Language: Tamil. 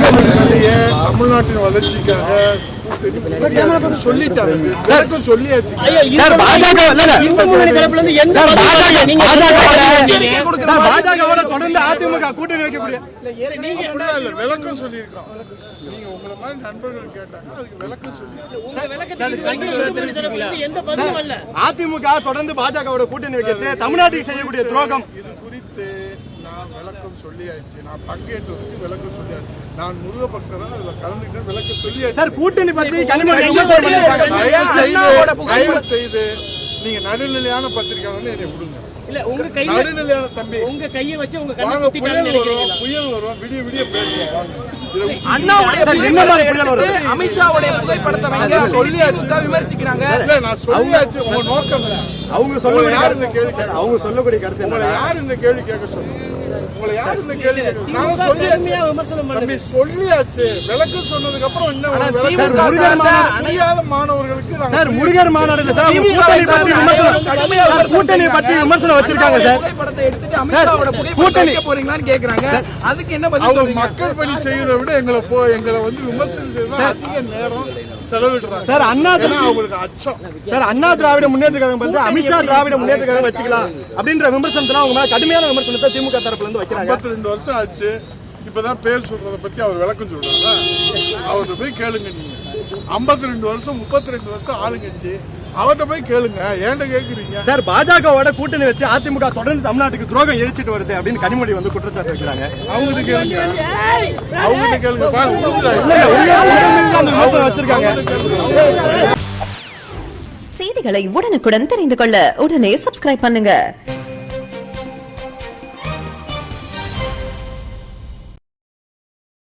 தமிழ்நாட்டின் வளர்ச்சிக்காக சொல்லிட்டாங்க, சொல்லியாச்சு. தொடர்ந்து அதிமுக கூட்டணி வைக்கக்கூடிய விளக்கம் சொல்லியிருக்கோம். நீங்க உங்களை மாதிரி நண்பர்கள் கேட்டாங்க, அதுக்கு விளக்கம் சொல்லி அதிமுக தொடர்ந்து பாஜகவோட கூட்டணி வைக்கிறது தமிழ்நாட்டுக்கு செய்யக்கூடிய துரோகம். இது குறித்து நான் விளக்கம் சொல்லியாச்சு. நான் பங்கேற்றதுக்கு விளக்கம் சொல்லியாச்சு. நான் முருக பக்தரா அதுல கலந்துக்கிட்டு விளக்கம் சொல்லியாச்சு. சார் கூட்டணி பத்தி தயவு செய்து நீங்க நடுநிலையான பத்திரிகை வந்து என்னை விடுங்க. நடுநிலையான தம்பி உங்க கையை வச்சு உங்க புயல் வரும் விடிய விடிய பேசுவோம். அமித்ஷாவுடைய புகைப்படத்தை விமர்சிக்கிறாங்க. நான் சொல்லியாச்சு. உங்க நோக்கம் அவங்க சொல்ல யார் இந்த கேள்வி கேட்க, அவங்க சொல்லக்கூடிய கருத்து உங்களை யார் இந்த கேள்வி கேட்க சொல்லுங்க. உங்களை யார் இந்த கேள்வி கேட்க, நான் சொல்லியாச்சு. விளக்கம் சொன்னதுக்கு அப்புறம் இன்னும் புரியாத மாணவர்களுக்கு முருகர் மாநாடு கூட்டணி பற்றி விமர்சனம் வச்சிருக்காங்க. புகைப்படத்தை எடுத்துட்டு அமித்ஷாவோட புகைப்படத்தை போறீங்களான்னு கேக்குறாங்க. அதுக்கு என்ன பதில்? மக்கள் பணி செய்வதை விட எங்களை வந்து விமர்சனம் செய்யறது அதிக நேரம் செலவிடுறாங்க. சார் அண்ணா அவங்களுக்கு அச்சம். சார் அண்ணா திராவிட முன்னேற்ற கழகம் வந்து அமித்ஷா திராவிட முன்னேற்ற கழகம் வச்சுக்கலாம் அப்படின்ற விமர்சனத்துல அவங்க மேல கடுமையான விமர்சனத்தை திமுக தரப்புல இருந்து வைக்கிறாங்க. 52 வருஷம் ஆச்சு. இப்பதான் பேர் சொல்றதை பத்தி அவர் விளக்கம் சொல்றாங்க. அவர்கிட்ட போய் கேளுங்க. நீங்க 52 வருஷம் 32 வருஷம் ஆளுங்கச்சு, அவர்கிட்ட போய் கேளுங்க. ஏன்ட கேக்குறீங்க? சார் பாஜகவோட கூட்டணி வச்சு அதிமுக தொடர்ந்து தமிழ்நாட்டுக்கு துரோகம் இழைச்சிட்டு வருது அப்படின்னு கனிமொழி வந்து குற்றச்சாட்டு வைக்கிறாங்க. அவங்ககிட்ட கேளுங்க. அவங்ககிட்ட கேளுங்க. வச்சிருக்காங்க. செய்திகளை உடனுக்குடன் தெரிந்து கொள்ள உடனே சப்ஸ்கிரைப் பண்ணுங்க.